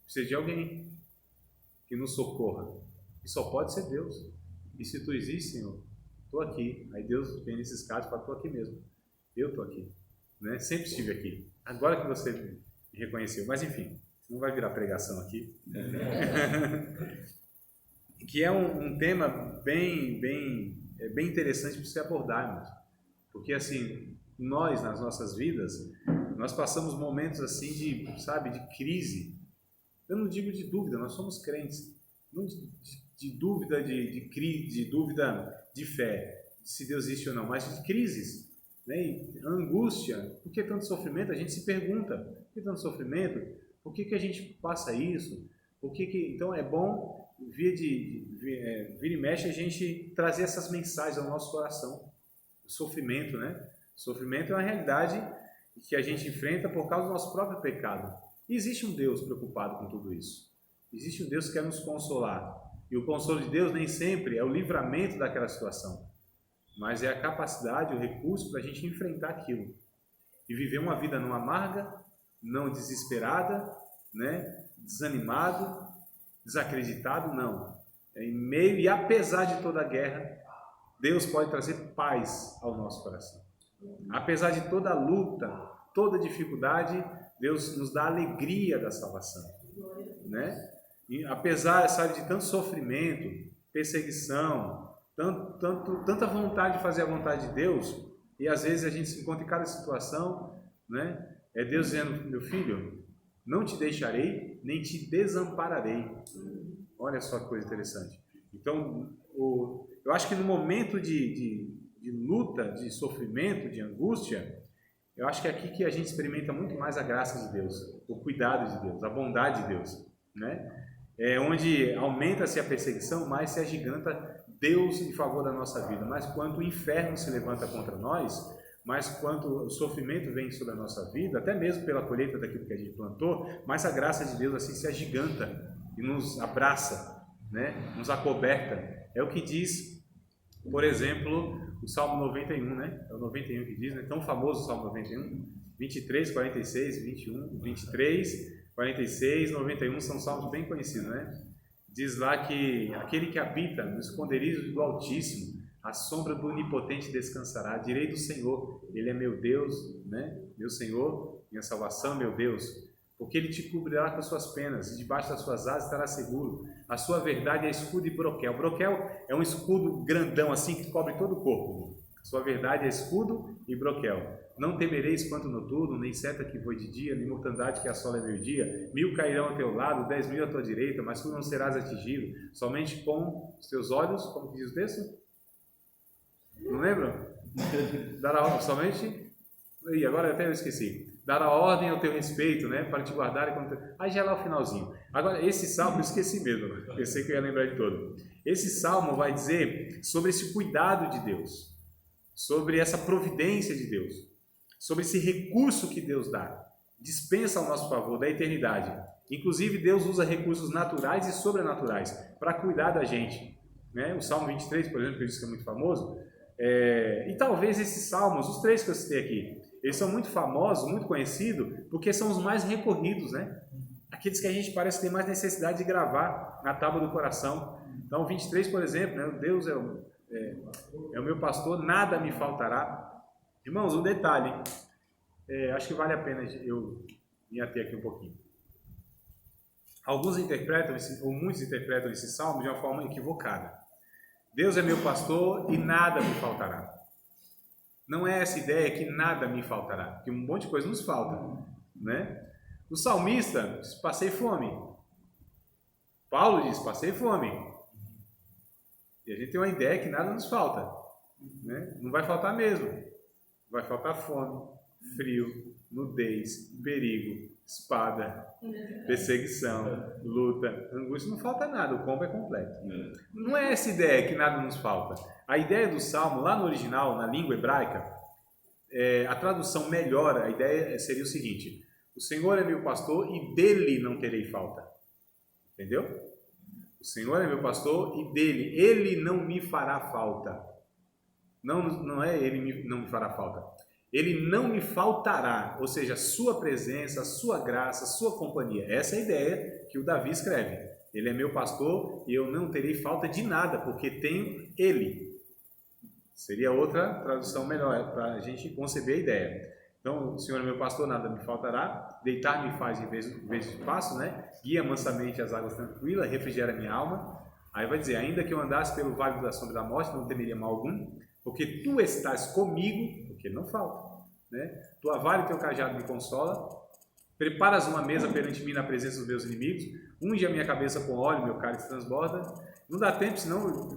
precisa de alguém que nos socorra. E só pode ser Deus. E se tu existe, Senhor, estou aqui. Aí Deus vem nesses casos e fala, estou aqui mesmo. Eu estou aqui. Né? Sempre estive aqui. Agora que você me reconheceu. Mas, enfim. Não vai virar pregação aqui. Que é um tema bem interessante para você abordar, irmãos. Porque, assim, nós, nas nossas vidas, nós passamos momentos, assim, de crise. Eu não digo de dúvida, nós somos crentes. Não de dúvida de dúvida de fé, se Deus existe ou não, mas de crises, né? E angústia. Por que tanto sofrimento? A gente se pergunta, por que tanto sofrimento? Por que a gente passa isso? Então é bom, vira e mexe, a gente trazer essas mensagens ao nosso coração. O sofrimento, né? O sofrimento é uma realidade que a gente enfrenta por causa do nosso próprio pecado. E existe um Deus preocupado com tudo isso. Existe um Deus que quer nos consolar. E o consolo de Deus nem sempre é o livramento daquela situação, mas é a capacidade, o recurso para a gente enfrentar aquilo. E viver uma vida não amarga, não desesperada, né? Desanimado, desacreditado, não. Em meio e apesar de toda a guerra, Deus pode trazer paz ao nosso coração. Apesar de toda a luta, toda a dificuldade, Deus nos dá a alegria da salvação, né? E apesar, sabe, de tanto sofrimento, perseguição, tanta vontade de fazer a vontade de Deus, e às vezes a gente se encontra em cada situação, né? É Deus dizendo, meu filho, não te deixarei, nem te desampararei. Olha só que coisa interessante. Então, eu acho que no momento de luta, de sofrimento, de angústia, eu acho que é aqui que a gente experimenta muito mais a graça de Deus, o cuidado de Deus, a bondade de Deus, né? É onde aumenta-se a perseguição, mais se agiganta Deus em favor da nossa vida. Mas quando o inferno se levanta contra nós, mas quando o sofrimento vem sobre a nossa vida, até mesmo pela colheita daquilo que a gente plantou, mais a graça de Deus assim se agiganta e nos abraça, né? Nos acoberta. É o que diz, por exemplo, o Salmo 91, né? É o 91 que diz, né? Tão famoso o Salmo 91, 23, 46, 21, 23, 46, 91 são salmos bem conhecidos, né? Diz lá que aquele que habita no esconderijo do Altíssimo, a sombra do Onipotente descansará. Direi do Senhor, Ele é meu Deus, né? Meu Senhor, minha salvação, meu Deus. Porque Ele te cobrirá com as suas penas, e debaixo das suas asas estará seguro. A sua verdade é escudo e broquel. Broquel é um escudo grandão assim que cobre todo o corpo. A sua verdade é escudo e broquel. Não temereis espanto noturno, nem seta que voe de dia, nem mortandade que assola meio-dia. 1000 cairão ao teu lado, 10.000 à tua direita, mas tu não serás atingido. Somente com os teus olhos, como diz o texto? Não lembram? Dará somente... Ih, agora até eu esqueci. Dará ordem ao teu respeito, né? Para te guardar. Aí já é lá o finalzinho. Agora, esse salmo, eu esqueci mesmo. Pensei que eu ia lembrar de todo. Esse salmo vai dizer sobre esse cuidado de Deus, sobre essa providência de Deus, sobre esse recurso que Deus dá, dispensa ao nosso favor, da eternidade. Inclusive, Deus usa recursos naturais e sobrenaturais para cuidar da gente, né? O Salmo 23, por exemplo, que eu disse que é muito famoso, e talvez esses salmos, os três que eu citei aqui, eles são muito famosos, muito conhecidos, porque são os mais recorridos, né? Aqueles que a gente parece ter mais necessidade de gravar na tábua do coração. Então, 23, por exemplo, né? Deus é o meu pastor, nada me faltará. Irmãos, um detalhe, acho que vale a pena eu me ater aqui um pouquinho. Alguns interpretam, ou muitos interpretam esse salmo de uma forma equivocada. Deus é meu pastor e nada me faltará. Não é essa ideia que nada me faltará, porque um monte de coisa nos falta, né? O salmista diz, passei fome. Paulo diz, passei fome. E a gente tem uma ideia que nada nos falta, né? Não vai faltar mesmo. Vai faltar fome, frio, nudez, perigo, espada, perseguição, luta, angústia. Não falta nada, o combo é completo. Não é essa ideia que nada nos falta. A ideia do salmo, lá no original, na língua hebraica, a tradução melhor, a ideia seria o seguinte: o Senhor é meu pastor e dele não terei falta. Entendeu? O Senhor é meu pastor e dele, ele não me fará falta. Não é ele não me fará falta. Ele não me faltará, ou seja, sua presença, sua graça, sua companhia. Essa é a ideia que o Davi escreve. Ele é meu pastor e eu não terei falta de nada, porque tenho ele. Seria outra tradução melhor para a gente conceber a ideia. Então, o Senhor é meu pastor, nada me faltará. Deitar-me faz em vez de passo, né? Guia mansamente as águas tranquilas, refrigera minha alma. Aí vai dizer, ainda que eu andasse pelo vale da sombra da morte, não temeria mal algum, porque tu estás comigo, porque não falta, né? Tua vara e teu cajado me consola. Preparas uma mesa perante mim na presença dos meus inimigos, unge a minha cabeça com óleo, meu cálice transborda. Não dá tempo, senão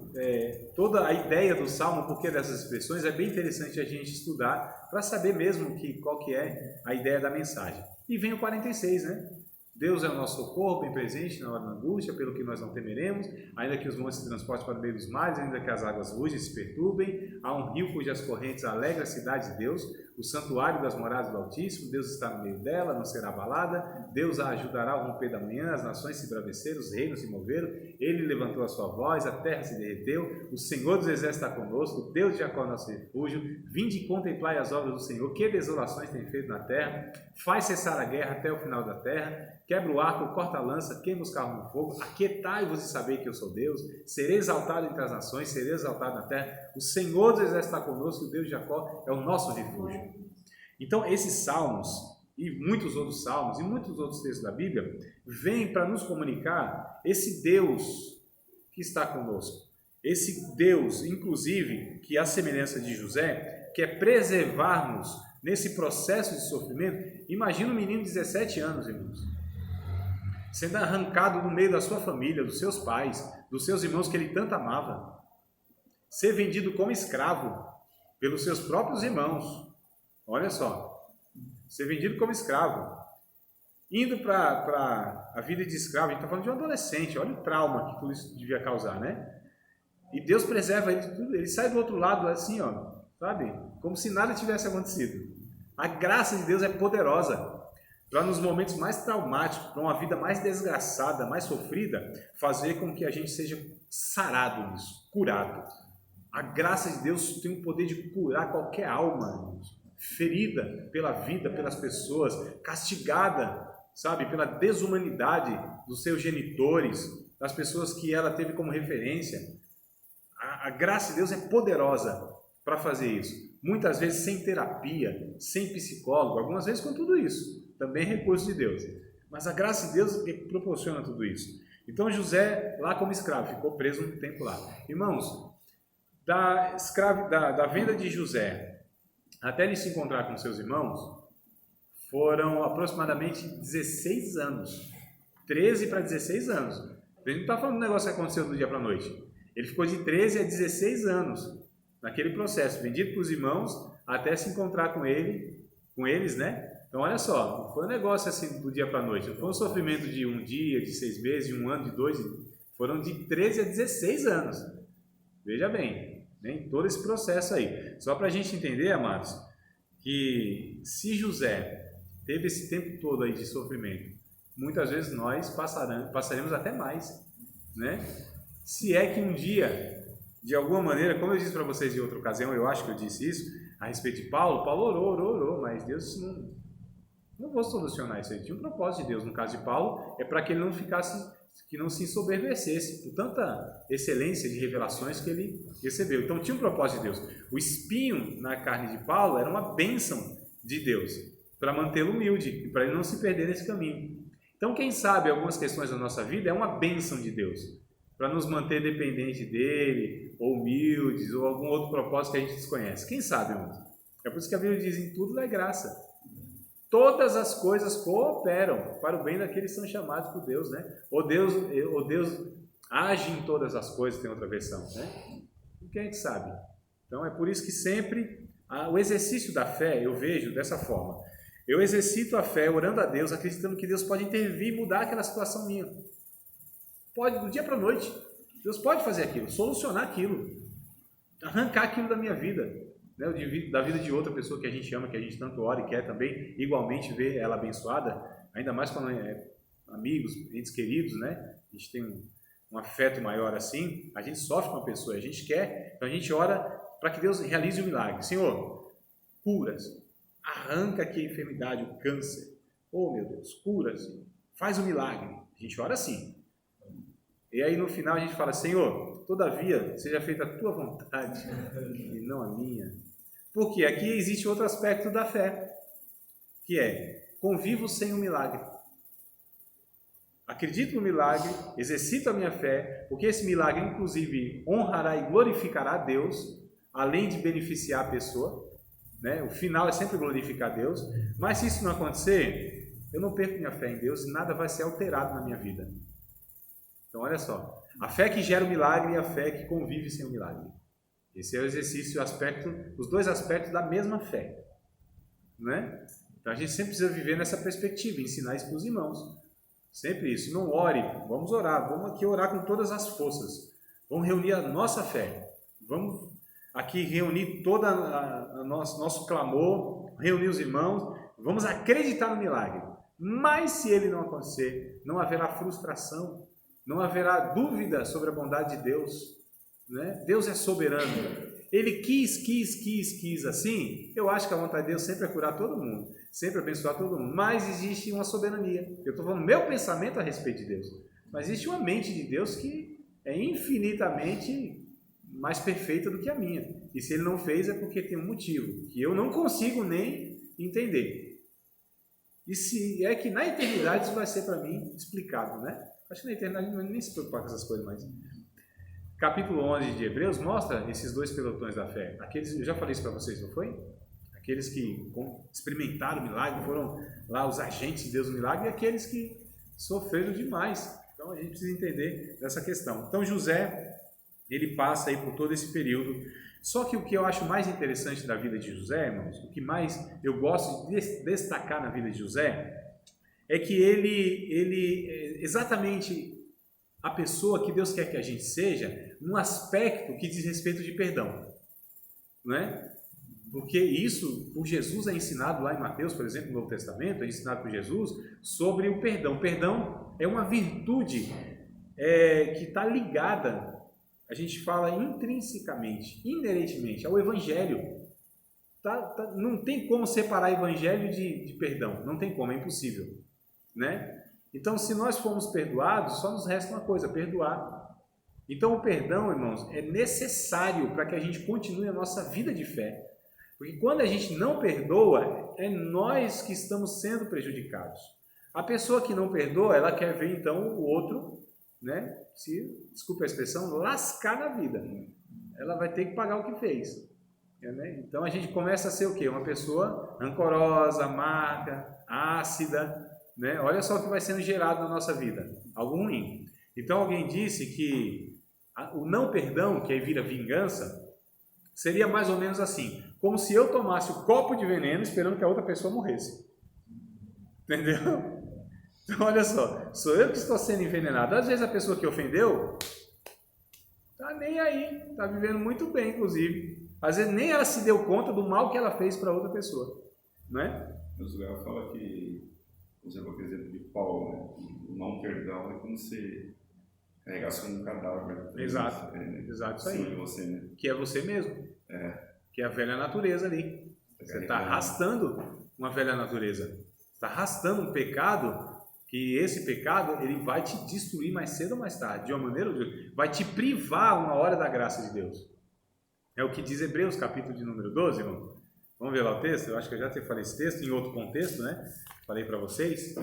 toda a ideia do Salmo, por que dessas expressões, é bem interessante a gente estudar para saber mesmo qual que é a ideia da mensagem. E vem o 46, né? Deus é o nosso socorro, bem presente na hora da angústia, pelo que nós não temeremos, ainda que os montes se transportem para o meio dos mares, ainda que as águas rugem e se perturbem, há um rio cujas correntes alegra a cidade de Deus, o santuário das moradas do Altíssimo, Deus está no meio dela, não será abalada, Deus a ajudará ao romper da manhã, as nações se embraveceram, os reinos se moveram, ele levantou a sua voz, a terra se derreteu, o Senhor dos exércitos está conosco, Deus de Jacó nosso refúgio, vinde e contemplai as obras do Senhor, que desolações tem feito na terra, faz cessar a guerra até o final da terra, quebra o arco, corta a lança, queima os carros no fogo, aquietai-vos e sabei que eu sou Deus, serei exaltado entre as nações, serei exaltado na terra, o Senhor dos exércitos está conosco, o Deus de Jacó é o nosso refúgio. Então, esses salmos, e muitos outros salmos, e muitos outros textos da Bíblia, vêm para nos comunicar esse Deus que está conosco, esse Deus, inclusive, que a semelhança de José, quer preservar-nos nesse processo de sofrimento. Imagina um menino de 17 anos, irmãos, sendo arrancado no meio da sua família, dos seus pais, dos seus irmãos que ele tanto amava, ser vendido como escravo pelos seus próprios irmãos. Olha só, ser vendido como escravo, indo para a vida de escravo. A gente está falando de um adolescente, olha o trauma que tudo isso devia causar, né? E Deus preserva ele de tudo, ele sai do outro lado assim, ó, sabe? Como se nada tivesse acontecido. A graça de Deus é poderosa para nos momentos mais traumáticos, para uma vida mais desgraçada, mais sofrida, fazer com que a gente seja sarado nisso, curado. A graça de Deus tem o poder de curar qualquer alma, ferida pela vida, pelas pessoas, castigada, sabe, pela desumanidade dos seus genitores, das pessoas que ela teve como referência. A graça de Deus é poderosa para fazer isso. Muitas vezes sem terapia, sem psicólogo, algumas vezes com tudo isso. Também é recurso de Deus. Mas a graça de Deus proporciona tudo isso. Então José, lá como escravo, ficou preso um tempo lá. Irmãos, da venda de José até ele se encontrar com seus irmãos, foram aproximadamente 16 anos. 13 para 16 anos. A gente não está falando de um negócio que aconteceu do dia para a noite. Ele ficou de 13 a 16 anos naquele processo, vendido para os irmãos até se encontrar com eles, né? Então olha só, não foi um negócio assim do dia para a noite, não foi um sofrimento de um dia, de 6 meses, de um ano, de 2, foram de 13 a 16 anos. Veja bem, né? Todo esse processo aí. Só para a gente entender, amados, que se José teve esse tempo todo aí de sofrimento, muitas vezes nós passaremos até mais, né? Se é que um dia, de alguma maneira, como eu disse para vocês em outra ocasião, eu acho que eu disse isso, a respeito de Paulo orou, mas Deus não vou solucionar isso aí. Tinha um propósito de Deus, no caso de Paulo, é para que ele não ficasse, que não se ensoberbecesse por tanta excelência de revelações que ele recebeu. Então tinha um propósito de Deus. O espinho na carne de Paulo era uma bênção de Deus, para mantê-lo humilde e para ele não se perder nesse caminho. Então quem sabe algumas questões da nossa vida é uma bênção de Deus, para nos manter dependente dele, ou humildes, ou algum outro propósito que a gente desconhece. Quem sabe, irmãos? É por isso que a Bíblia diz, em tudo é graça. Todas as coisas cooperam para o bem daqueles que são chamados por Deus, né? Ou Deus age em todas as coisas, tem outra versão, né? O que a gente sabe. Então é por isso que sempre o exercício da fé eu vejo dessa forma. Eu exercito a fé orando a Deus, acreditando que Deus pode intervir e mudar aquela situação minha. Pode, do dia para a noite. Deus pode fazer aquilo, solucionar aquilo, arrancar aquilo da minha vida, né? Da vida de outra pessoa que a gente ama, que a gente tanto ora e quer também, igualmente ver ela abençoada, ainda mais quando é amigos, entes queridos, né? A gente tem um afeto maior assim, a gente sofre com a pessoa, a gente quer, então a gente ora para que Deus realize o milagre. Senhor, curas, arranca aqui a enfermidade, o câncer. Oh meu Deus, cura, Senhor. Faz o milagre. A gente ora assim. E aí no final a gente fala, Senhor, todavia seja feita a tua vontade e não a minha. Porque aqui existe outro aspecto da fé, que é, convivo sem o milagre. Acredito no milagre, exercito a minha fé, porque esse milagre inclusive honrará e glorificará a Deus, além de beneficiar a pessoa, né? O final é sempre glorificar a Deus, mas se isso não acontecer, eu não perco minha fé em Deus e nada vai ser alterado na minha vida. Então olha só, a fé que gera o milagre e a fé que convive sem o milagre. Esse é o exercício, os dois aspectos da mesma fé, né? Então a gente sempre precisa viver nessa perspectiva, ensinar isso para os irmãos. Sempre isso, não ore, vamos orar, vamos aqui orar com todas as forças. Vamos reunir a nossa fé, vamos aqui reunir todo nosso clamor, reunir os irmãos, vamos acreditar no milagre. Mas se ele não acontecer, não haverá frustração, não haverá dúvida sobre a bondade de Deus, né? Deus é soberano. Ele quis assim. Eu acho que a vontade de Deus sempre é curar todo mundo, sempre abençoar todo mundo, mas existe uma soberania. Eu estou falando meu pensamento a respeito de Deus, mas existe uma mente de Deus que é infinitamente mais perfeita do que a minha. E se ele não fez é porque tem um motivo que eu não consigo nem entender. E se é que na eternidade isso vai ser para mim explicado, né? Acho que na eternidade não nem se preocupar com essas coisas mais. Capítulo 11 de Hebreus mostra esses dois pelotões da fé. Aqueles, eu já falei isso para vocês, não foi? Aqueles que experimentaram o milagre, foram lá os agentes de Deus no milagre, e aqueles que sofreram demais. Então a gente precisa entender dessa questão. Então José, ele passa aí por todo esse período. Só que o que eu acho mais interessante da vida de José, irmãos, o que mais eu gosto de destacar na vida de José, é que ele é exatamente a pessoa que Deus quer que a gente seja, num aspecto que diz respeito de perdão, não é? Porque isso, por Jesus é ensinado lá em Mateus, por exemplo, no Novo Testamento, é ensinado por Jesus sobre o perdão. O perdão é uma virtude que está ligada, a gente fala intrinsecamente, inerentemente ao Evangelho. não tem como separar evangelho de perdão. Não tem como, é impossível. Né? Então, se nós formos perdoados, só nos resta uma coisa, perdoar. Então, o perdão, irmãos, é necessário para que a gente continue a nossa vida de fé. Porque quando a gente não perdoa, é nós que estamos sendo prejudicados. A pessoa que não perdoa, ela quer ver então o outro, né? Desculpa a expressão, lascar na vida. Ela vai ter que pagar o que fez. Né? Então a gente começa a ser o quê? Uma pessoa rancorosa, amarga, ácida. Né? Olha só o que vai sendo gerado na nossa vida. Algo ruim. Então alguém disse que o não perdão, que aí vira vingança, seria mais ou menos assim. Como se eu tomasse o copo de veneno esperando que a outra pessoa morresse. Entendeu? Então, olha só, sou eu que estou sendo envenenado. Às vezes a pessoa que ofendeu tá nem aí, tá vivendo muito bem, inclusive. Às vezes nem ela se deu conta do mal que ela fez para outra pessoa, não é? Mas o Léo fala que, por exemplo, o exemplo de Paulo, né? O não perdão é como se carregasse um cadáver. Exato, né? Exato, isso aí. De você, né? Que é você mesmo, que é a velha natureza ali. Você está arrastando uma velha natureza, está arrastando um pecado. Que esse pecado, ele vai te destruir mais cedo ou mais tarde, de uma maneira ou de outra. Vai te privar uma hora da graça de Deus. É o que diz Hebreus, capítulo de número 12, irmão. Vamos ver lá o texto? Eu acho que eu já te falei esse texto em outro contexto, né? Falei para vocês.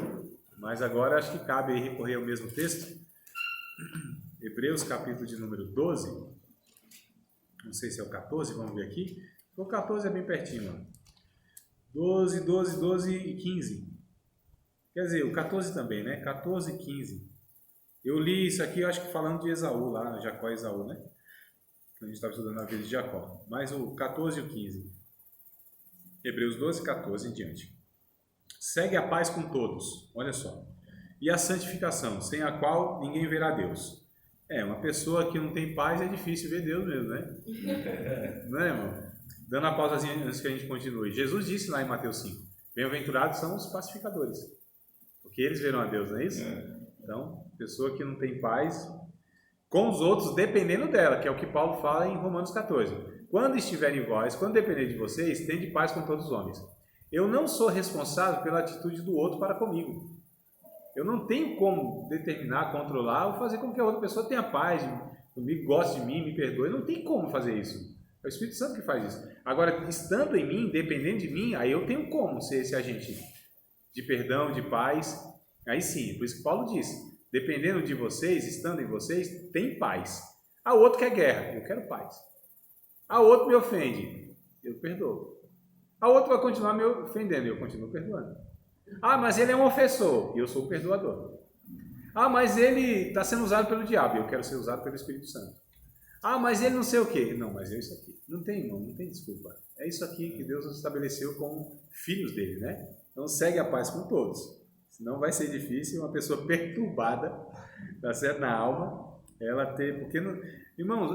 Mas agora acho que cabe aí recorrer ao mesmo texto. Hebreus, capítulo de número 12. Não sei se é o 14, vamos ver aqui. O 14 é bem pertinho, ó. 12, 12, 12 e 15. Quer dizer, o 14 também, né? 14 e 15. Eu li isso aqui, eu acho que falando de Esaú, lá, Jacó e Esaú, né? A gente estava estudando a vida de Jacó. Mas o 14 e o 15. Hebreus 12, 14 em diante. Segue a paz com todos, olha só. E a santificação, sem a qual ninguém verá Deus. Uma pessoa que não tem paz é difícil ver Deus mesmo, né? Não é, irmão? Dando a pausazinha antes que a gente continue. Jesus disse lá em Mateus 5, bem-aventurados são os pacificadores. Porque eles verão a Deus, não é isso? Então, pessoa que não tem paz com os outros, dependendo dela, que é o que Paulo fala em Romanos 14. Quando estiver em vós, quando depender de vocês, tende paz com todos os homens. Eu não sou responsável pela atitude do outro para comigo. Eu não tenho como determinar, controlar ou fazer com que a outra pessoa tenha paz comigo, goste de mim, me perdoe. Não tem como fazer isso. É o Espírito Santo que faz isso. Agora, estando em mim, dependendo de mim, aí eu tenho como ser esse agente de perdão, de paz, aí sim, por isso que Paulo diz, dependendo de vocês, estando em vocês, tem paz. A outro quer guerra, eu quero paz. A outro me ofende, eu perdoo. A outro vai continuar me ofendendo, eu continuo perdoando. Ah, mas ele é um ofensor, e eu sou o perdoador. Ah, mas ele está sendo usado pelo diabo, eu quero ser usado pelo Espírito Santo. Ah, mas ele não sei o quê. Não, mas é isso aqui. Não tem, irmão, não tem desculpa. É isso aqui que Deus nos estabeleceu como filhos dele, né? Então segue a paz com todos. Senão vai ser difícil uma pessoa perturbada, tá certo? Na alma, ela ter... Porque, irmãos,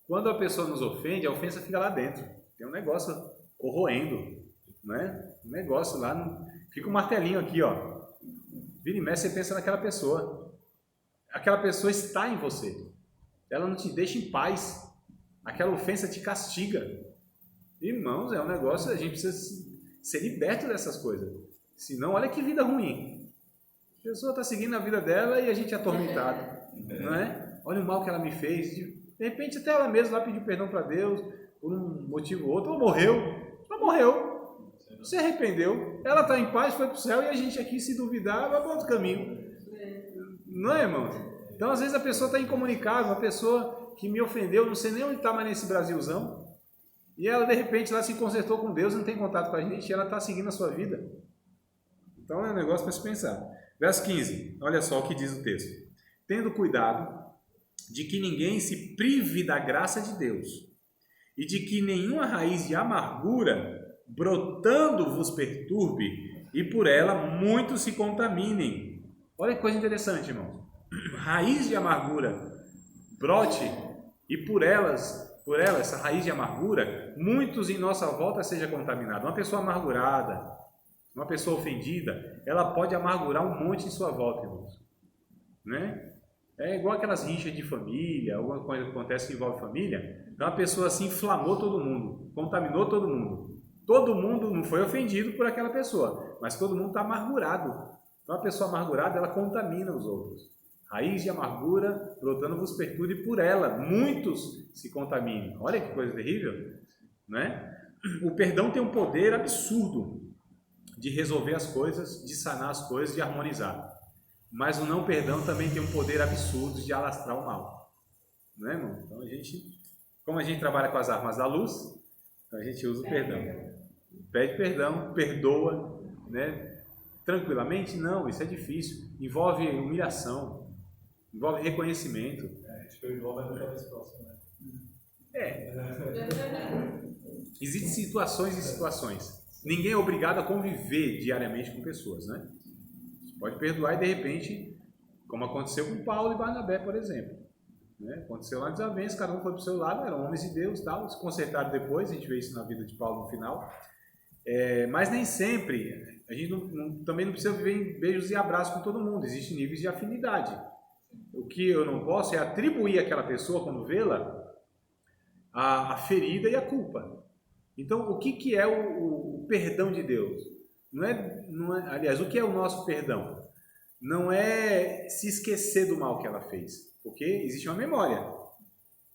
quando a pessoa nos ofende, a ofensa fica lá dentro. Tem um negócio corroendo, né? Um negócio lá, fica um martelinho aqui, ó. Vira e mexe, você pensa naquela pessoa. Aquela pessoa está em você. Ela não te deixa em paz. Aquela ofensa te castiga. Irmãos, é um negócio, a gente precisa ser liberto dessas coisas. Senão, olha que vida ruim. A pessoa está seguindo a vida dela e a gente é atormentado. Não é? Olha o mal que ela me fez. De repente, até ela mesma lá pediu perdão para Deus por um motivo ou outro. Ou morreu. Ela morreu. Se arrependeu. Ela está em paz, foi para o céu e a gente aqui, se duvidar, vai para outro caminho. Não é, irmãos? Então, às vezes, a pessoa está incomunicável, a pessoa que me ofendeu, não sei nem onde está mais nesse Brasilzão, e ela, de repente, lá se consertou com Deus, não tem contato com a gente, e ela está seguindo a sua vida. Então, é um negócio para se pensar. Verso 15, olha só o que diz o texto. Tendo cuidado de que ninguém se prive da graça de Deus, e de que nenhuma raiz de amargura brotando vos perturbe, e por ela muitos se contaminem. Olha que coisa interessante, irmão. Raiz de amargura brote e por ela, essa raiz de amargura, muitos em nossa volta seja contaminado. Uma pessoa amargurada, uma pessoa ofendida, ela pode amargurar um monte em sua volta, irmãos. Né? É igual aquelas rixas de família, alguma coisa que acontece que envolve família. Então a pessoa assim inflamou todo mundo, contaminou todo mundo. Todo mundo não foi ofendido por aquela pessoa, mas todo mundo está amargurado. Então a pessoa amargurada, ela contamina os outros. Raiz de amargura, brotando vos perturbe por ela. Muitos se contaminam. Olha que coisa terrível, né? O perdão tem um poder absurdo de resolver as coisas, de sanar as coisas, de harmonizar. Mas o não perdão também tem um poder absurdo de alastrar o mal. Não é, irmão? Então como a gente trabalha com as armas da luz, então a gente usa o perdão. Pede perdão, perdoa, né? Tranquilamente? Não, isso é difícil. Envolve humilhação, envolve reconhecimento. A gente perdoa, mas não está mais próximo, né? Existem situações e situações. Ninguém é obrigado a conviver diariamente com pessoas, né? Você pode perdoar e de repente, como aconteceu com Paulo e Barnabé, por exemplo. Né? Aconteceu lá em desavença, cada um foi para o seu lado, eram homens de Deus, tal, se consertaram depois, a gente vê isso na vida de Paulo no final. Mas nem sempre, a gente também não precisa viver em beijos e abraços com todo mundo, existem níveis de afinidade. O que eu não posso é atribuir àquela pessoa, quando vê-la, a ferida e a culpa. Então, o que é o perdão de Deus? Aliás, o que é o nosso perdão? Não é se esquecer do mal que ela fez, porque existe uma memória.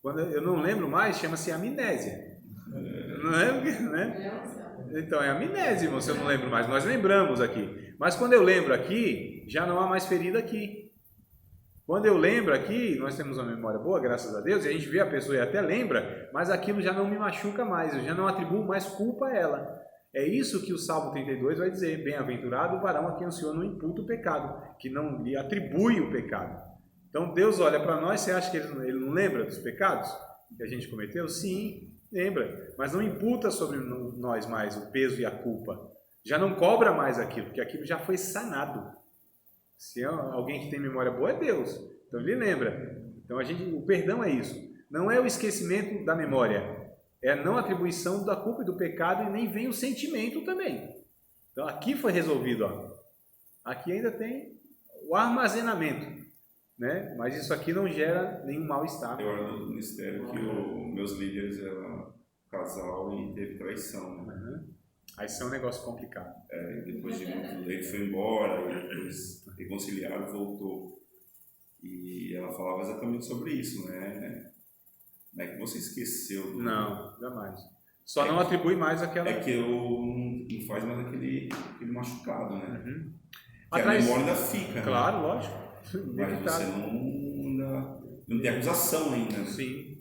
Quando eu não lembro mais, chama-se amnésia. Não é? Né? Então, é amnésia, irmão, se eu não lembro mais. Nós lembramos aqui. Mas quando eu lembro aqui, já não há mais ferida aqui. Quando eu lembro aqui, nós temos uma memória boa, graças a Deus, e a gente vê a pessoa e até lembra, mas aquilo já não me machuca mais, eu já não atribuo mais culpa a ela. É isso que o Salmo 32 vai dizer: bem-aventurado o varão a quem o Senhor não imputa o pecado, que não lhe atribui o pecado. Então Deus olha para nós, você acha que ele não lembra dos pecados que a gente cometeu? Sim, lembra, mas não imputa sobre nós mais o peso e a culpa. Já não cobra mais aquilo, porque aquilo já foi sanado. Se é alguém que tem memória boa, é Deus. Então ele lembra. Então o perdão é isso. Não é o esquecimento da memória, é a não atribuição da culpa e do pecado, e nem vem o sentimento também. Então aqui foi resolvido, ó. Aqui ainda tem o armazenamento, né? Mas isso aqui não gera nenhum mal-estar. Eu era no ministério que meus líderes eram casal e teve traição, né? Uhum. Aí isso é um negócio complicado. Depois de muito, ele foi embora, e depois reconciliaram, voltou. E ela falava exatamente sobre isso, né? Não é que você esqueceu. Não, jamais. Só não atribui mais aquela... É que não faz mais aquele machucado, né? Uhum. Que a memória ainda fica, claro, né? Lógico. Mas você não tem acusação ainda, né? Sim.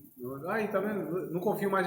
Aí, tá vendo? Não confio mais